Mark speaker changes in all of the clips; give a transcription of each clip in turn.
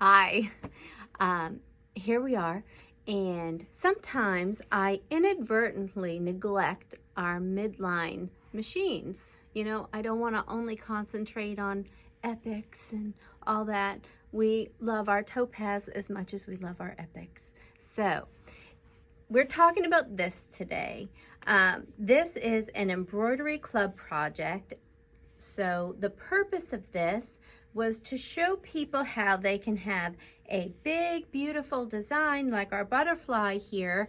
Speaker 1: Hi. Here we are, and sometimes I inadvertently neglect our midline machines. You know, I don't want to only concentrate on epics and all that. We love our Topaz as much as we love our epics. So, we're talking about this today. This is an embroidery club project. So the purpose of this was to show people how they can have a big, beautiful design like our butterfly here,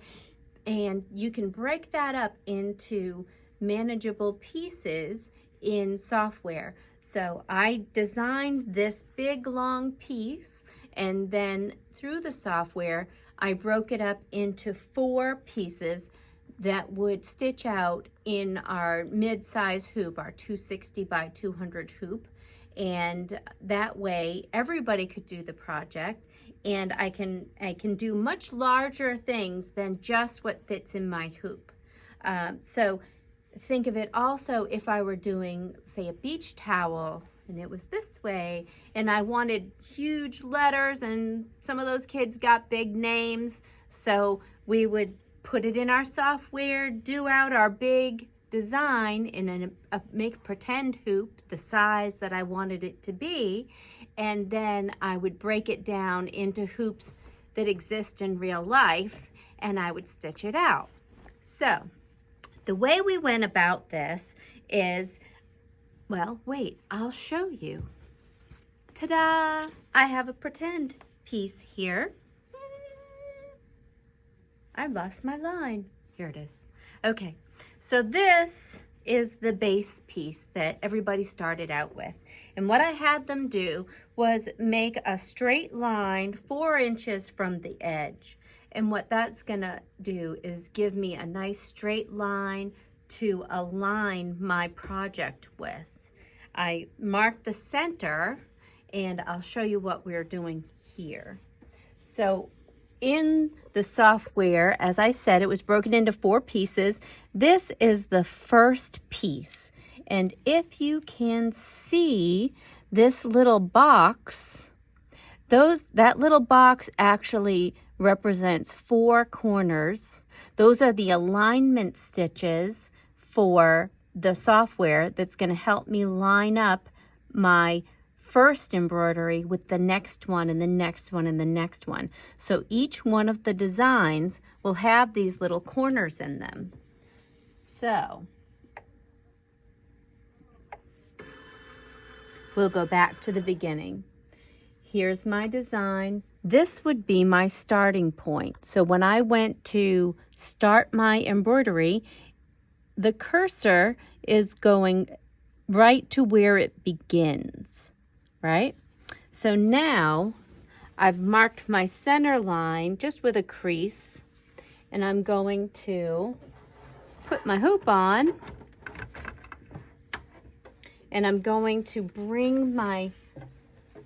Speaker 1: and you can break that up into manageable pieces in software. So I designed this big, long piece, and then through the software, I broke it up into 4 pieces that would stitch out in our mid-size hoop, our 260 by 200 hoop. And that way everybody could do the project, and I can do much larger things than just what fits in my hoop. So think of it also if I were doing, say, a beach towel, and it was this way, and I wanted huge letters, and some of those kids got big names, so we would put it in our software, do out our big design in a make pretend hoop, the size that I wanted it to be, and then I would break it down into hoops that exist in real life, and I would stitch it out. So the way we went about this is, well, wait, I'll show you. Ta-da! I have a pretend piece here. I've lost my line. Here it is. Okay, so this is the base piece that everybody started out with. And what I had them do was make a straight line 4 inches from the edge. And what that's gonna do is give me a nice straight line to align my project with. I marked the center, and I'll show you what we're doing here. So in the software, as I said, it was broken into 4 pieces. This is the first piece. And if you can see this little box, that little box actually represents 4 corners. Those are the alignment stitches for the software that's going to help me line up my first embroidery with the next one and the next one and the next one. So each one of the designs will have these little corners in them. So we'll go back to the beginning. Here's my design. This would be my starting point. So when I went to start my embroidery, the cursor is going right to where it begins. Right? So now I've marked my center line just with a crease, and I'm going to put my hoop on, and I'm going to bring my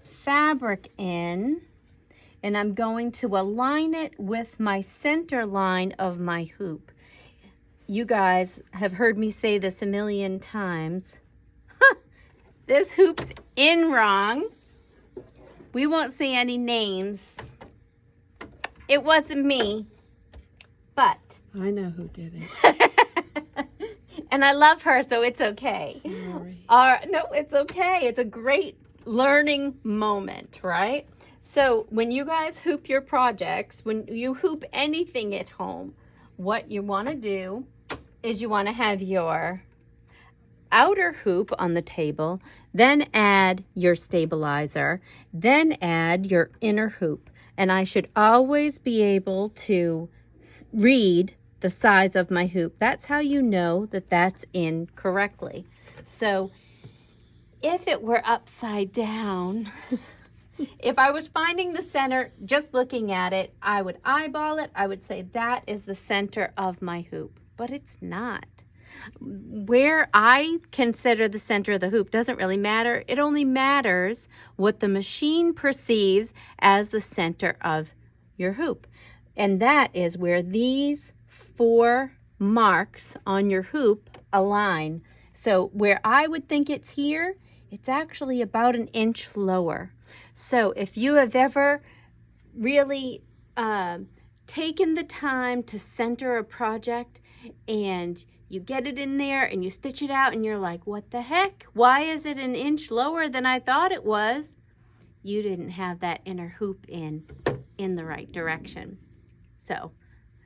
Speaker 1: fabric in, and I'm going to align it with my center line of my hoop. You guys have heard me say this a million times. This hoop's in wrong. We won't say any names. It wasn't me, but
Speaker 2: I know who did it.
Speaker 1: and I love her, so it's okay.
Speaker 2: Sorry.
Speaker 1: No, it's okay. It's a great learning moment, right? So when you guys hoop your projects, when you hoop anything at home, what you want to do is you want to have your outer hoop on the table, then add your stabilizer, then add your inner hoop. And I should always be able to read the size of my hoop. That's how you know that that's in correctly. So if it were upside down, if I was finding the center, just looking at it, I would eyeball it. I would say that is the center of my hoop, but it's not. Where I consider the center of the hoop doesn't really matter. It only matters what the machine perceives as the center of your hoop. And that is where these 4 marks on your hoop align. So where I would think it's here, it's actually about an inch lower. So if you have ever really taken the time to center a project and you get it in there and you stitch it out and you're like, what the heck? Why is it an inch lower than I thought it was? You didn't have that inner hoop in the right direction. So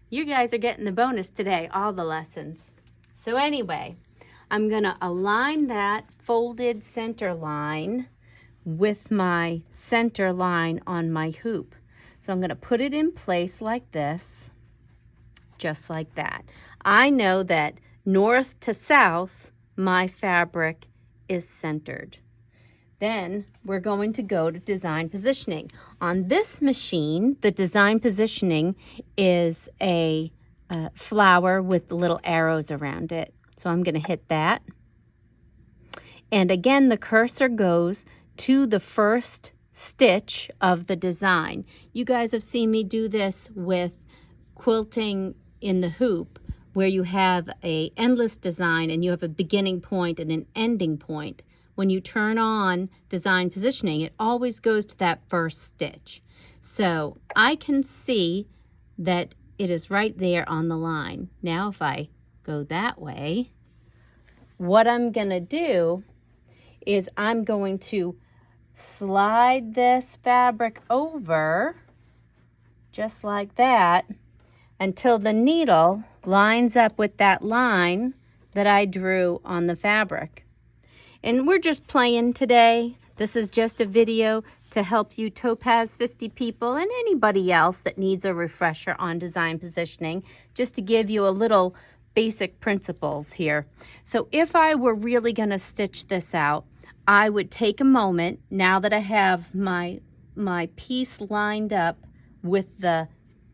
Speaker 1: you guys are getting the bonus today, all the lessons. So anyway, I'm gonna align that folded center line with my center line on my hoop. So I'm gonna put it in place like this, just like that. I know that north to south, my fabric is centered. Then we're going to go to design positioning. On this machine, the design positioning is a flower with little arrows around it. So I'm going to hit that. And again, the cursor goes to the first stitch of the design. You guys have seen me do this with quilting in the hoop, where you have an endless design and you have a beginning point and an ending point. When you turn on design positioning, it always goes to that first stitch. So I can see that it is right there on the line. Now if I go that way, what I'm gonna do is I'm going to slide this fabric over just like that until the needle lines up with that line that I drew on the fabric. And we're just playing today. This is just a video to help you Topaz 50 people and anybody else that needs a refresher on design positioning, just to give you a little basic principles here. So if I were really going to stitch this out, I would take a moment, now that I have my piece lined up with the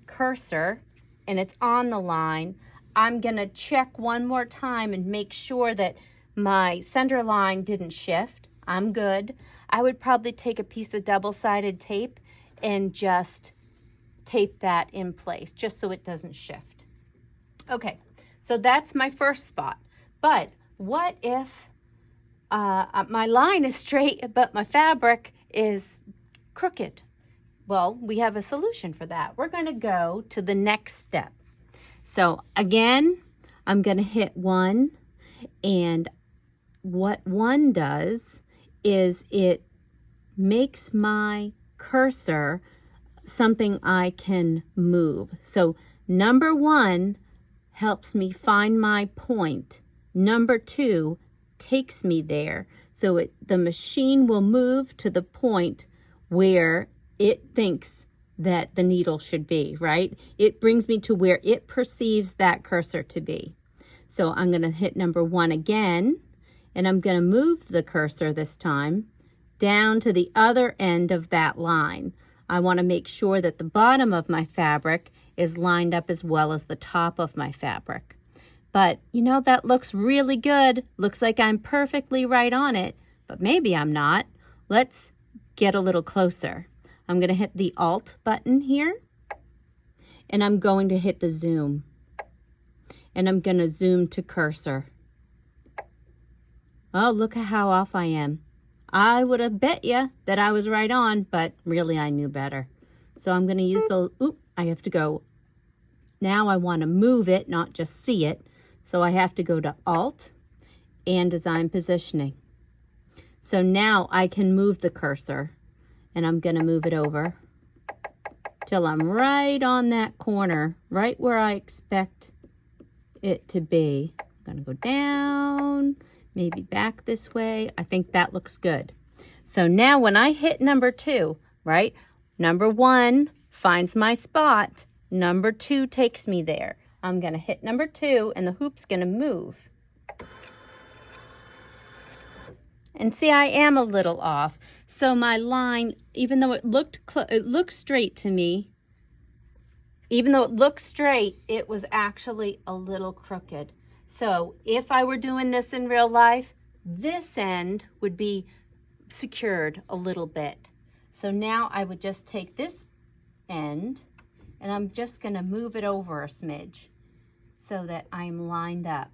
Speaker 1: cursor and it's on the line, I'm going to check one more time and make sure that my center line didn't shift. I'm good. I would probably take a piece of double-sided tape and just tape that in place just so it doesn't shift. Okay, so that's my first spot. But what if my line is straight but my fabric is crooked? Well, we have a solution for that. We're going to go to the next step. So again, I'm going to hit 1, and what 1 does is it makes my cursor something I can move. So number 1 helps me find my point. Number 2 takes me there. So the machine will move to the point where it thinks that the needle should be, right? It brings me to where it perceives that cursor to be. So I'm going to hit number 1 again, and I'm going to move the cursor this time down to the other end of that line. I want to make sure that the bottom of my fabric is lined up as well as the top of my fabric. But you know, that looks really good. Looks like I'm perfectly right on it, but maybe I'm not. Let's get a little closer. I'm going to hit the Alt button here, and I'm going to hit the zoom. And I'm going to zoom to cursor. Oh, look at how off I am. I would have bet you that I was right on, but really I knew better. So I'm going to use the, I have to go. Now I want to move it, not just see it. So I have to go to Alt and Design Positioning. So now I can move the cursor, and I'm going to move it over till I'm right on that corner, right where I expect it to be. I'm going to go down, maybe back this way. I think that looks good. So now when I hit number 2, right? Number 1 finds my spot. Number 2 takes me there. I'm going to hit number 2, and the hoop's going to move. And see, I am a little off. So my line, even though it looked straight to me, even though it looked straight, it was actually a little crooked. So if I were doing this in real life, this end would be secured a little bit. So now I would just take this end, and I'm just going to move it over a smidge so that I'm lined up.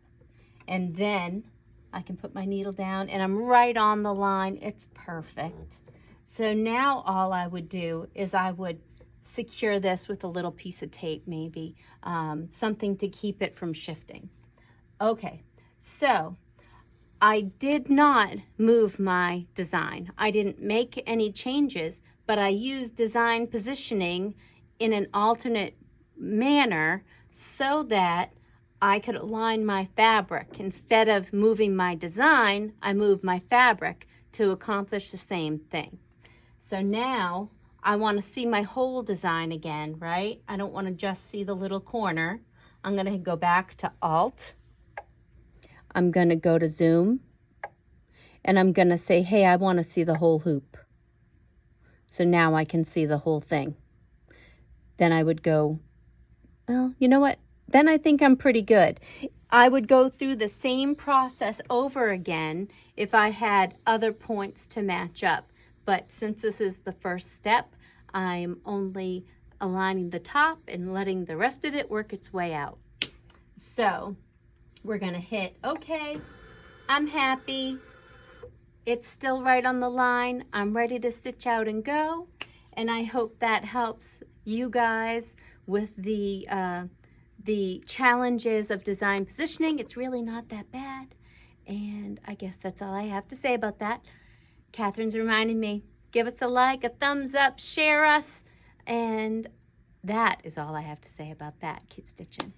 Speaker 1: And then I can put my needle down and I'm right on the line. It's perfect. So now all I would do is I would secure this with a little piece of tape, maybe something to keep it from shifting. Okay, so I did not move my design. I didn't make any changes, but I used design positioning in an alternate manner so that I could align my fabric. Instead of moving my design, I moved my fabric to accomplish the same thing. So now I want to see my whole design again, right? I don't want to just see the little corner. I'm going to go back to Alt. I'm going to go to Zoom. And I'm going to say, hey, I want to see the whole hoop. So now I can see the whole thing. Then I would go, well, you know what? Then I think I'm pretty good. I would go through the same process over again if I had other points to match up. But since this is the first step, I'm only aligning the top and letting the rest of it work its way out. So we're going to hit OK. I'm happy. It's still right on the line. I'm ready to stitch out and go. And I hope that helps you guys with the challenges of design positioning. It's really not that bad. And I guess that's all I have to say about that. Catherine's reminding me, give us a like, a thumbs up, share us. And that is all I have to say about that. Keep stitching.